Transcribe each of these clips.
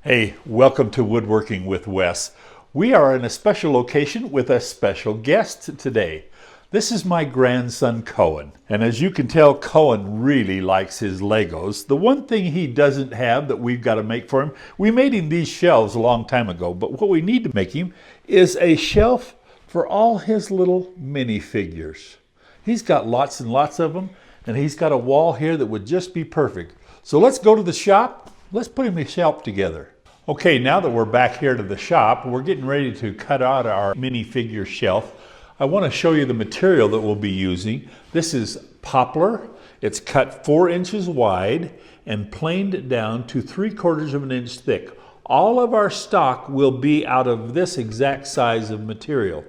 Hey, welcome to Woodworking with Wes. We are in a special location with a special guest today. This is my grandson Cohen, and as you can tell, Cohen really likes his Legos. The one thing he doesn't have that we've got to make for him, we made him these shelves a long time ago, but what we need to make him is a shelf for all his little minifigures. He's got lots and lots of them, and he's got a wall here that would just be perfect. So let's go to the shop. Let's put him a shelf together. Okay, now that we're back here to the shop, we're getting ready to cut out our minifigure shelf. I want to show you the material that we'll be using. This is poplar. It's cut 4 inches wide and planed down to 3/4 of an inch thick. All of our stock will be out of this exact size of material.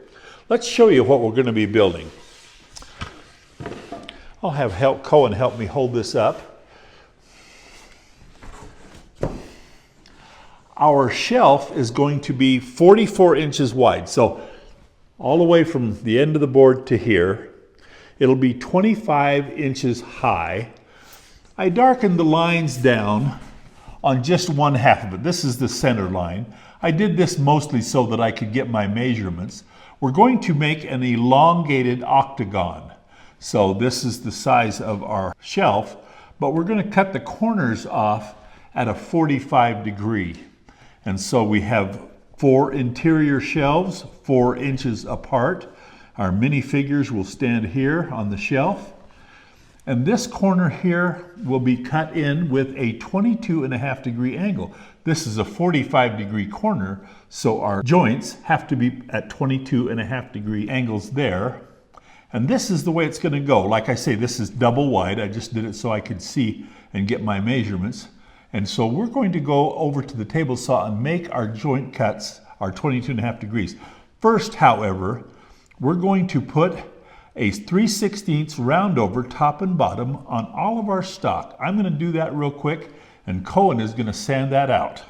Let's show you what we're going to be building. I'll have Cohen help me hold this up. Our shelf is going to be 44 inches wide. So all the way from the end of the board to here, it'll be 25 inches high. I darkened the lines down on just 1/2 of it. This is the center line. I did this mostly so that I could get my measurements. We're going to make an elongated octagon. So this is the size of our shelf, but we're going to cut the corners off at a 45 degree. And so we have 4 interior shelves, 4 inches apart. Our minifigures will stand here on the shelf. And this corner here will be cut in with a 22.5 degree angle. This is a 45 degree corner, so our joints have to be at 22.5 degree angles there. And this is the way it's going to go. Like I say, this is double wide. I just did it so I could see and get my measurements. And so we're going to go over to the table saw and make our joint cuts, our 22.5 degrees. First, however, we're going to put a 3/16 round over top and bottom on all of our stock. I'm going to do that real quick, and Cohen is going to sand that out.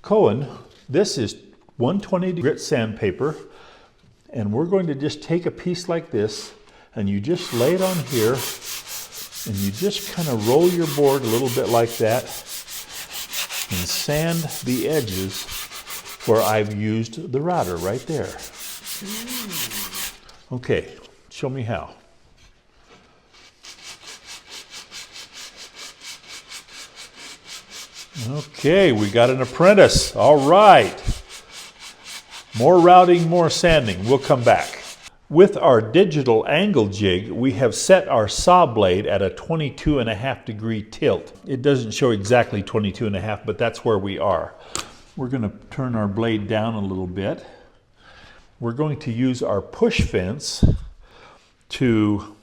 Cohen, this is 120 grit sandpaper, and we're going to just take a piece like this and you just lay it on here and you just kind of roll your board a little bit like that and sand the edges where I've used the router right there. Okay, show me how. Okay, we got an apprentice. All right. More routing, more sanding. We'll come back. With our digital angle jig, we have set our saw blade at a 22.5 degree tilt. It doesn't show exactly 22.5, but that's where we are. We're going to turn our blade down a little bit. We're going to use our push fence to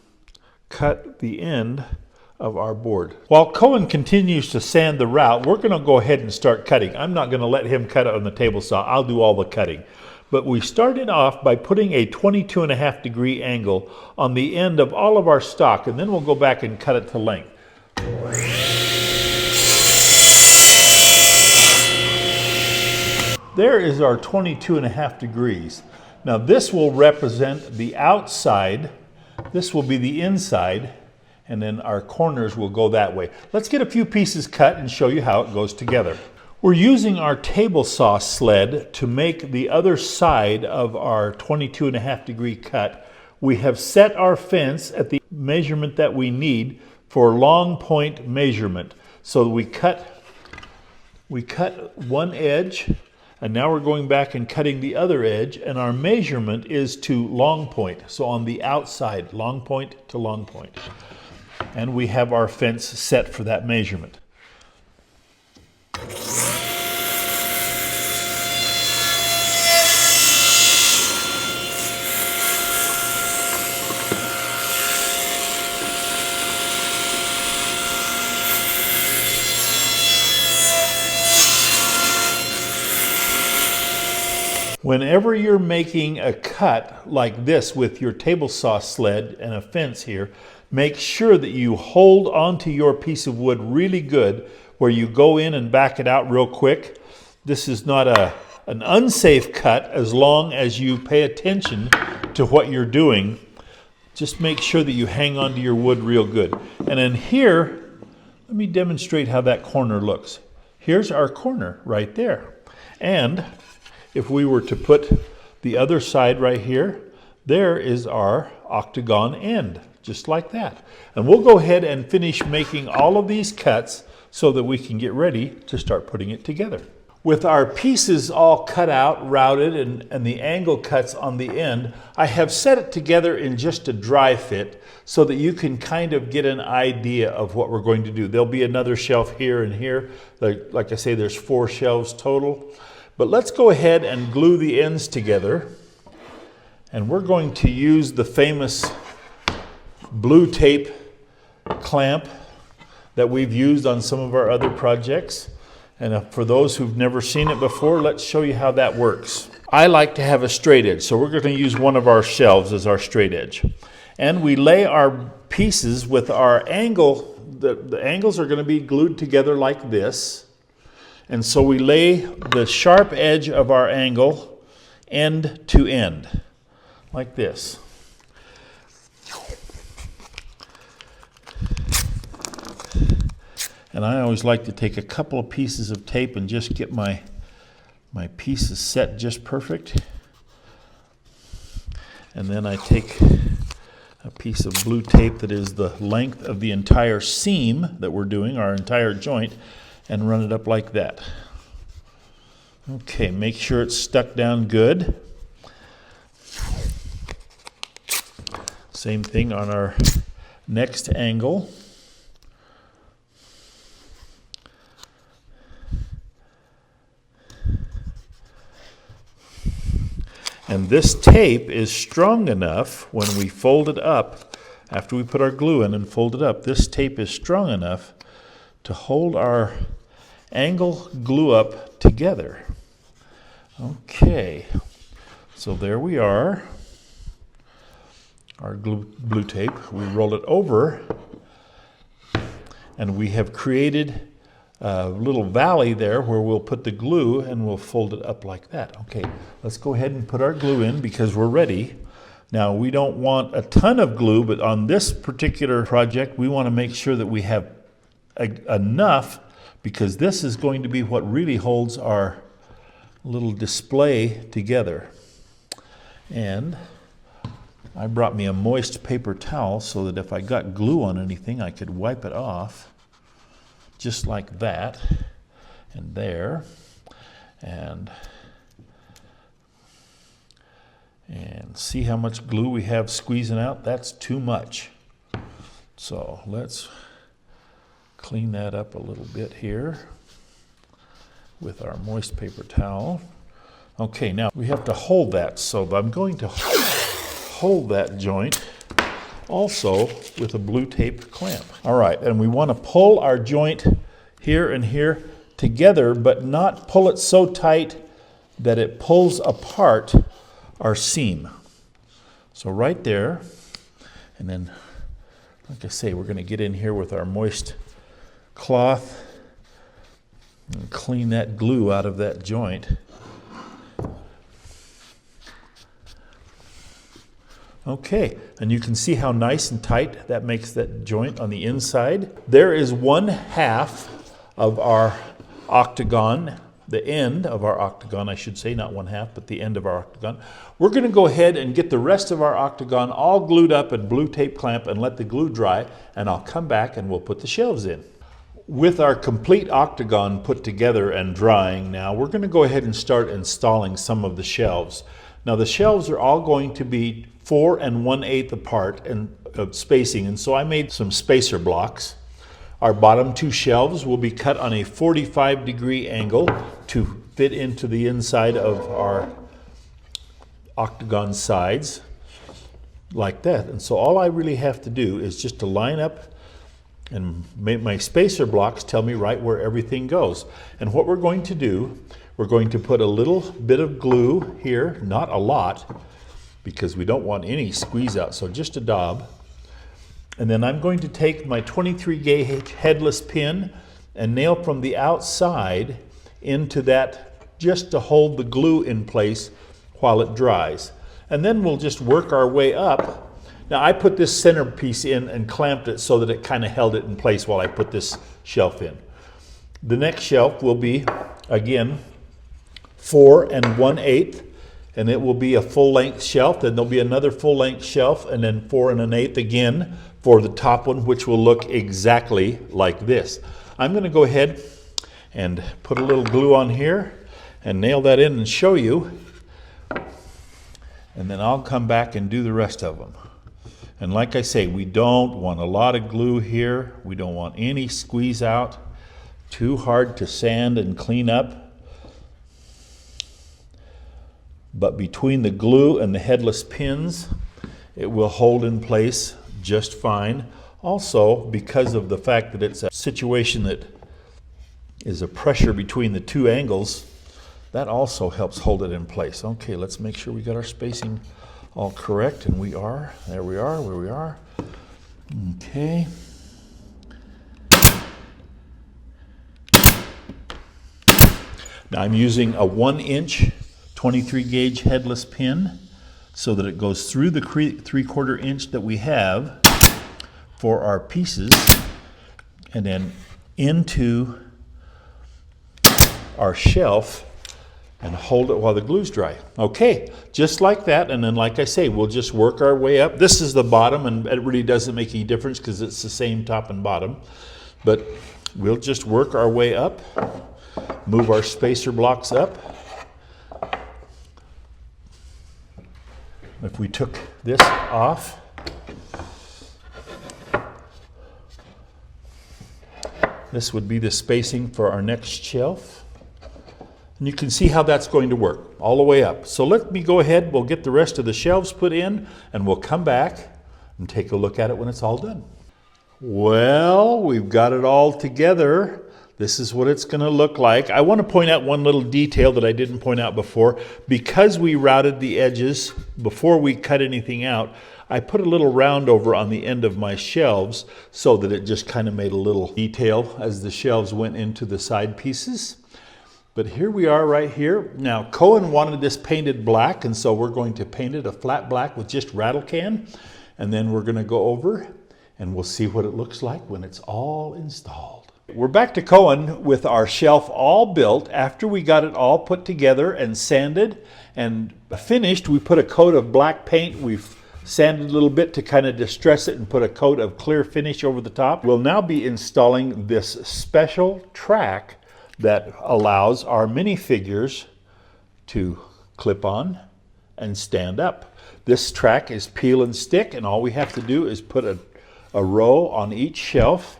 cut the end of our board. While Cohen continues to sand the route, we're going to go ahead and start cutting. I'm not going to let him cut it on the table saw. I'll do all the cutting. But we started off by putting a 22.5 degree angle on the end of all of our stock, and then we'll go back and cut it to length. There is our 22.5 degrees. Now this will represent the outside, this will be the inside, and then our corners will go that way. Let's get a few pieces cut and show you how it goes together. We're using our table saw sled to make the other side of our 22.5 degree cut. We have set our fence at the measurement that we need for long point measurement. So we cut one edge, and now we're going back and cutting the other edge, and our measurement is to long point. So on the outside, long point to long point. And we have our fence set for that measurement. Whenever you're making a cut like this with your table saw sled and a fence here, make sure that you hold onto your piece of wood really good, where you go in and back it out real quick. This is not a an unsafe cut as long as you pay attention to what you're doing. Just make sure that you hang on to your wood real good. And then here, let me demonstrate how that corner looks. Here's our corner right there. And if we were to put the other side right here, there is our octagon end, just like that. And we'll go ahead and finish making all of these cuts so that we can get ready to start putting it together. With our pieces all cut out, routed, and the angle cuts on the end, I have set it together in just a dry fit so that you can kind of get an idea of what we're going to do. There'll be another shelf here and here. Like I say, there's 4 shelves total. But let's go ahead and glue the ends together. And we're going to use the famous blue tape clamp that we've used on some of our other projects. And for those who've never seen it before, let's show you how that works. I like to have a straight edge, so we're going to use one of our shelves as our straight edge. And we lay our pieces with our angle. The angles are going to be glued together like this. And so we lay the sharp edge of our angle end to end, like this. And I always like to take a couple of pieces of tape and just get my pieces set just perfect. And then I take a piece of blue tape that is the length of the entire seam that we're doing, our entire joint, and run it up like that. Okay, make sure it's stuck down good. Same thing on our next angle. And this tape is strong enough when we fold it up, after we put our glue in and fold it up, this tape is strong enough to hold our angle glue up together. Okay, so there we are. Our blue tape, we roll it over, and we have created a little valley there where we'll put the glue and we'll fold it up like that. Okay, let's go ahead and put our glue in because we're ready. Now, we don't want a ton of glue, but on this particular project, we want to make sure that we have enough, because this is going to be what really holds our little display together. And I brought me a moist paper towel so that if I got glue on anything, I could wipe it off. Just like that, and there, and see how much glue we have squeezing out? That's too much. So let's clean that up a little bit here with our moist paper towel. Okay, now we have to hold that, so I'm going to hold that joint also with a blue tape clamp. All right, and we want to pull our joint here and here together, but not pull it so tight that it pulls apart our seam. So right there, and then, like I say, we're going to get in here with our moist cloth and clean that glue out of that joint. Okay, and you can see how nice and tight that makes that joint on the inside. There is 1/2 of our octagon, the end of our octagon, I should say, not 1/2, but the end of our octagon. We're going to go ahead and get the rest of our octagon all glued up in blue tape clamp and let the glue dry, and I'll come back and we'll put the shelves in. With our complete octagon put together and drying now, we're going to go ahead and start installing some of the shelves. Now the shelves are all going to be 4 1/8 apart and spacing, and so I made some spacer blocks. Our bottom 2 shelves will be cut on a 45-degree angle to fit into the inside of our octagon sides, like that. And so all I really have to do is just to line up and make my spacer blocks tell me right where everything goes. And what we're going to do, we're going to put a little bit of glue here, not a lot, because we don't want any squeeze out, so just a daub. And then I'm going to take my 23 gauge headless pin and nail from the outside into that just to hold the glue in place while it dries. And then we'll just work our way up. Now I put this centerpiece in and clamped it so that it kind of held it in place while I put this shelf in. The next shelf will be, again, 4 1/8, and it will be a full-length shelf. Then there'll be another full-length shelf, and then 4 1/8 again for the top one, which will look exactly like this. I'm going to go ahead and put a little glue on here and nail that in and show you, and then I'll come back and do the rest of them. And like I say, we don't want a lot of glue here. We don't want any squeeze out. Too hard to sand and clean up. But between the glue and the headless pins, it will hold in place just fine. Also, because of the fact that it's a situation that is a pressure between the two angles, that also helps hold it in place. Okay, let's make sure we got our spacing all correct, and we are. There we are, where we are. Okay. Now I'm using a 1-inch 23 gauge headless pin so that it goes through the 3/4 inch that we have for our pieces and then into our shelf and hold it while the glue's dry. Okay, just like that, and then like I say, we'll just work our way up. This is the bottom, and it really doesn't make any difference because it's the same top and bottom, but we'll just work our way up, move our spacer blocks up. If we took this off, this would be the spacing for our next shelf. And you can see how that's going to work all the way up. So let me go ahead, we'll get the rest of the shelves put in, and we'll come back and take a look at it when it's all done. Well, we've got it all together. This is what it's going to look like. I want to point out one little detail that I didn't point out before. Because we routed the edges before we cut anything out, I put a little round over on the end of my shelves so that it just kind of made a little detail as the shelves went into the side pieces. But here we are right here. Now, Cohen wanted this painted black, and so we're going to paint it a flat black with just rattle can. And then we're going to go over and we'll see what it looks like when it's all installed. We're back to Cohen with our shelf all built. After we got it all put together and sanded and finished, we put a coat of black paint. We've sanded a little bit to kind of distress it and put a coat of clear finish over the top. We'll now be installing this special track that allows our minifigures to clip on and stand up. This track is peel and stick, and all we have to do is put a row on each shelf,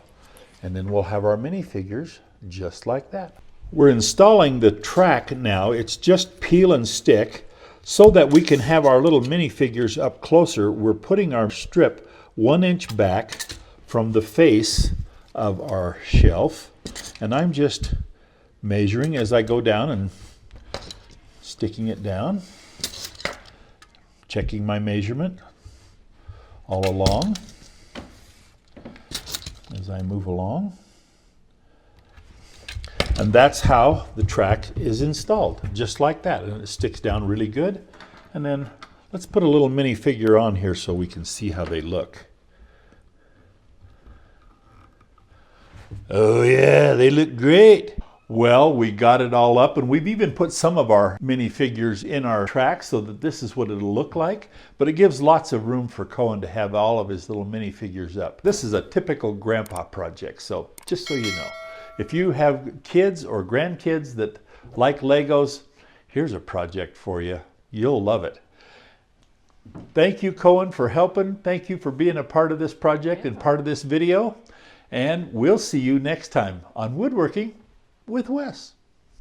and then we'll have our minifigures just like that. We're installing the track now. It's just peel and stick so that we can have our little minifigures up closer. We're putting our strip 1 inch back from the face of our shelf, and I'm just measuring as I go down and sticking it down, checking my measurement all along as I move along. And that's how the track is installed, just like that. And it sticks down really good. And then let's put a little minifigure on here so we can see how they look. Oh yeah, they look great. Well, we got it all up, and we've even put some of our minifigures in our track so that this is what it'll look like. But it gives lots of room for Cohen to have all of his little minifigures up. This is a typical grandpa project, so just so you know. If you have kids or grandkids that like Legos, here's a project for you. You'll love it. Thank you, Cohen, for helping. Thank you for being a part of this project and part of this video. And we'll see you next time on Woodworking with Wes.